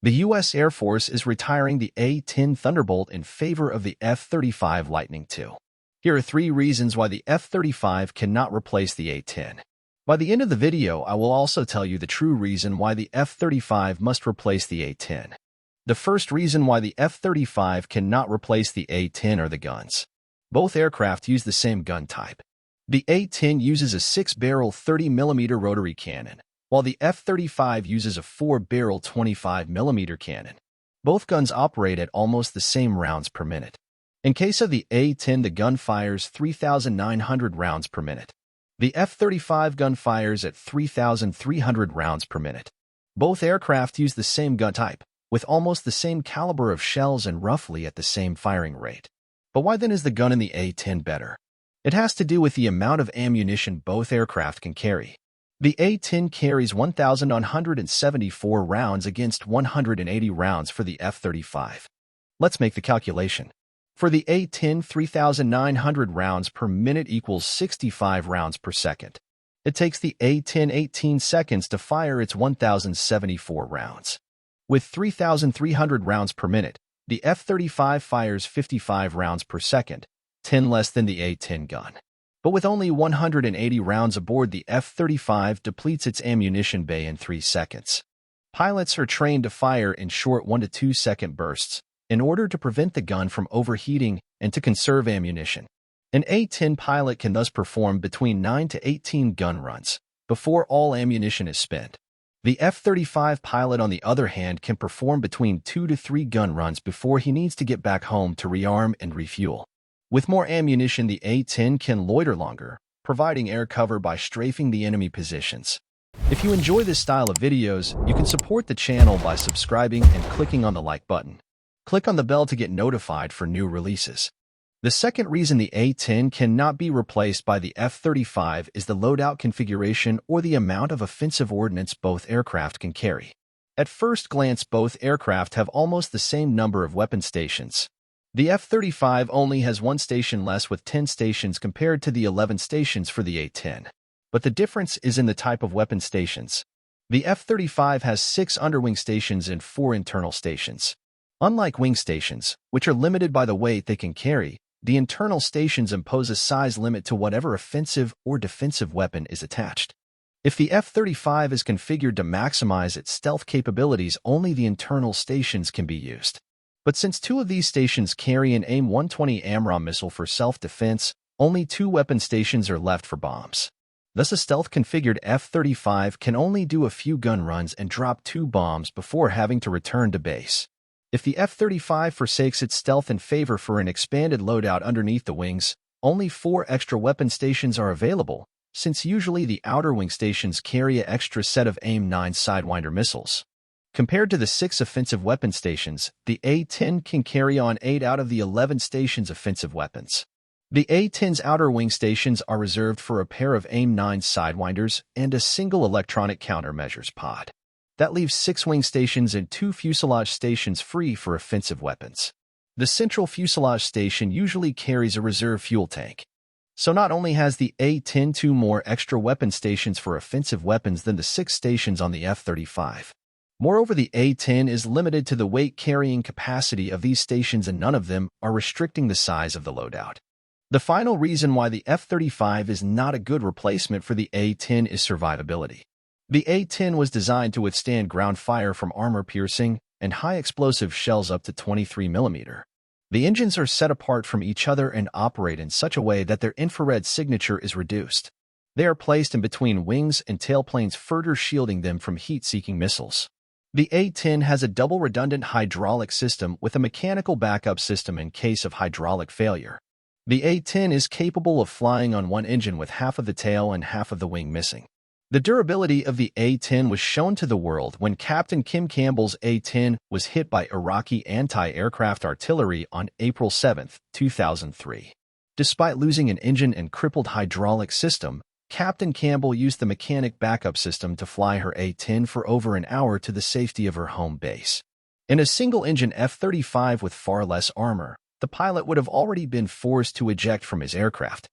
The U.S. Air Force is retiring the A-10 Thunderbolt in favor of the F-35 Lightning II. Here are 3 reasons why the F-35 cannot replace the A-10. By the end of the video, I will also tell you the true reason why the F-35 must replace the A-10. The first reason why the F-35 cannot replace the A-10 are the guns. Both aircraft use the same gun type. The A-10 uses a 6-barrel 30mm rotary cannon, while the F-35 uses a 4-barrel 25mm cannon. Both guns operate at almost the same rounds per minute. In case of the A-10, the gun fires 3,900 rounds per minute. The F-35 gun fires at 3,300 rounds per minute. Both aircraft use the same gun type, with almost the same caliber of shells and roughly at the same firing rate. But why then is the gun in the A-10 better? It has to do with the amount of ammunition both aircraft can carry. The A-10 carries 1,174 rounds against 180 rounds for the F-35. Let's make the calculation. For the A-10, 3,900 rounds per minute equals 65 rounds per second. It takes the A-10 18 seconds to fire its 1,074 rounds. With 3,300 rounds per minute, the F-35 fires 55 rounds per second, 10 less than the A-10 gun. But with only 180 rounds aboard, the F-35 depletes its ammunition bay in 3 seconds. Pilots are trained to fire in short 1 to 2 second bursts in order to prevent the gun from overheating and to conserve ammunition. An A-10 pilot can thus perform between 9 to 18 gun runs before all ammunition is spent. The F-35 pilot, on the other hand, can perform between 2 to 3 gun runs before he needs to get back home to rearm and refuel. With more ammunition, the A-10 can loiter longer, providing air cover by strafing the enemy positions. If you enjoy this style of videos, you can support the channel by subscribing and clicking on the like button. Click on the bell to get notified for new releases. The second reason the A-10 cannot be replaced by the F-35 is the loadout configuration or the amount of offensive ordnance both aircraft can carry. At first glance, both aircraft have almost the same number of weapon stations. The F-35 only has 1 station less with 10 stations compared to the 11 stations for the A-10. But the difference is in the type of weapon stations. The F-35 has 6 underwing stations and 4 internal stations. Unlike wing stations, which are limited by the weight they can carry, the internal stations impose a size limit to whatever offensive or defensive weapon is attached. If the F-35 is configured to maximize its stealth capabilities, only the internal stations can be used. But since 2 of these stations carry an AIM-120 AMRAAM missile for self-defense, only 2 weapon stations are left for bombs. Thus, a stealth-configured F-35 can only do a few gun runs and drop 2 bombs before having to return to base. If the F-35 forsakes its stealth in favor for an expanded loadout underneath the wings, only 4 extra weapon stations are available, since usually the outer wing stations carry an extra set of AIM-9 Sidewinder missiles. Compared to the 6 offensive weapon stations, the A-10 can carry on 8 out of the 11 stations' offensive weapons. The A-10's outer wing stations are reserved for a pair of AIM-9 Sidewinders and a single electronic countermeasures pod. That leaves 6 wing stations and 2 fuselage stations free for offensive weapons. The central fuselage station usually carries a reserve fuel tank. So not only has the A-10 2 more extra weapon stations for offensive weapons than the 6 stations on the F-35. Moreover, the A-10 is limited to the weight-carrying capacity of these stations, and none of them are restricting the size of the loadout. The final reason why the F-35 is not a good replacement for the A-10 is survivability. The A-10 was designed to withstand ground fire from armor-piercing and high-explosive shells up to 23mm. The engines are set apart from each other and operate in such a way that their infrared signature is reduced. They are placed in between wings and tailplanes, further shielding them from heat-seeking missiles. The A-10 has a double redundant hydraulic system with a mechanical backup system in case of hydraulic failure. The A-10 is capable of flying on one engine with half of the tail and half of the wing missing. The durability of the A-10 was shown to the world when Captain Kim Campbell's A-10 was hit by Iraqi anti-aircraft artillery on April 7, 2003. Despite losing an engine and crippled hydraulic system, Captain Campbell used the mechanic backup system to fly her A-10 for over an hour to the safety of her home base. In a single-engine F-35 with far less armor, the pilot would have already been forced to eject from his aircraft.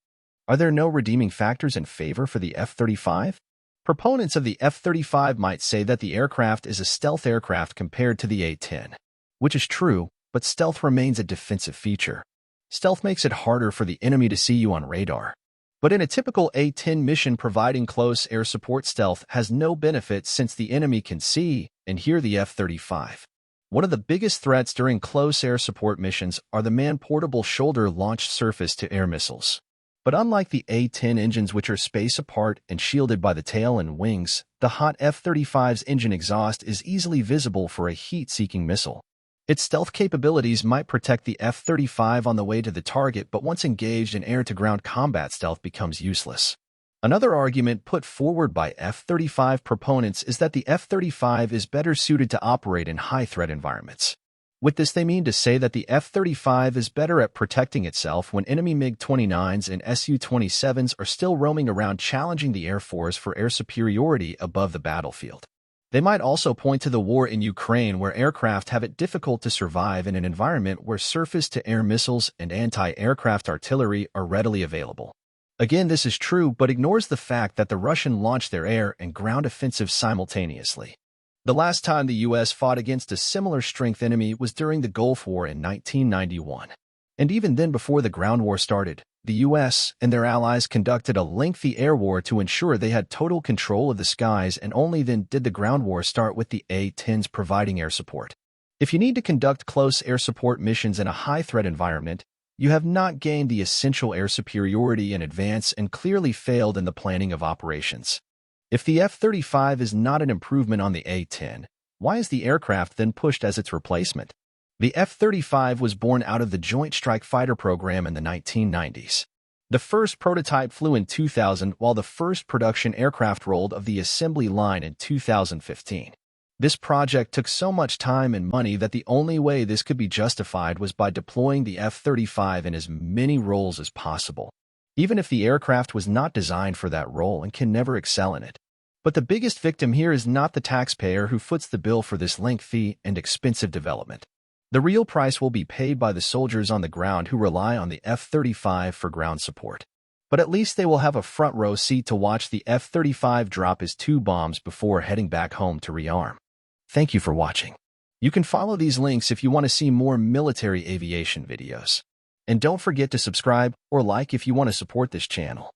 Are there no redeeming factors in favor for the F-35? Proponents of the F-35 might say that the aircraft is a stealth aircraft compared to the A-10, which is true, but stealth remains a defensive feature. Stealth makes it harder for the enemy to see you on radar. But in a typical A-10 mission, providing close air support stealth has no benefit since the enemy can see and hear the F-35. One of the biggest threats during close air support missions are the man-portable shoulder-launched surface-to-air missiles. But unlike the A-10 engines, which are space apart and shielded by the tail and wings, the hot F-35's engine exhaust is easily visible for a heat-seeking missile. Its stealth capabilities might protect the F-35 on the way to the target, but once engaged in air-to-ground combat, stealth becomes useless. Another argument put forward by F-35 proponents is that the F-35 is better suited to operate in high-threat environments. With this, they mean to say that the F-35 is better at protecting itself when enemy MiG-29s and Su-27s are still roaming around, challenging the Air Force for air superiority above the battlefield. They might also point to the war in Ukraine, where aircraft have it difficult to survive in an environment where surface-to-air missiles and anti-aircraft artillery are readily available. Again, this is true, but ignores the fact that the Russians launched their air and ground offensives simultaneously. The last time the U.S. fought against a similar strength enemy was during the Gulf War in 1991. And even then, before the ground war started, the U.S. and their allies conducted a lengthy air war to ensure they had total control of the skies, and only then did the ground war start, with the A-10s providing air support. If you need to conduct close air support missions in a high-threat environment, you have not gained the essential air superiority in advance and clearly failed in the planning of operations. If the F-35 is not an improvement on the A-10, why is the aircraft then pushed as its replacement? The F-35 was born out of the Joint Strike Fighter program in the 1990s. The first prototype flew in 2000, while the first production aircraft rolled off the assembly line in 2015. This project took so much time and money that the only way this could be justified was by deploying the F-35 in as many roles as possible, even if the aircraft was not designed for that role and can never excel in it. But the biggest victim here is not the taxpayer who foots the bill for this lengthy and expensive development. The real price will be paid by the soldiers on the ground who rely on the F-35 for ground support. But at least they will have a front row seat to watch the F-35 drop his 2 bombs before heading back home to rearm. Thank you for watching. You can follow these links if you want to see more military aviation videos. And don't forget to subscribe or like if you want to support this channel.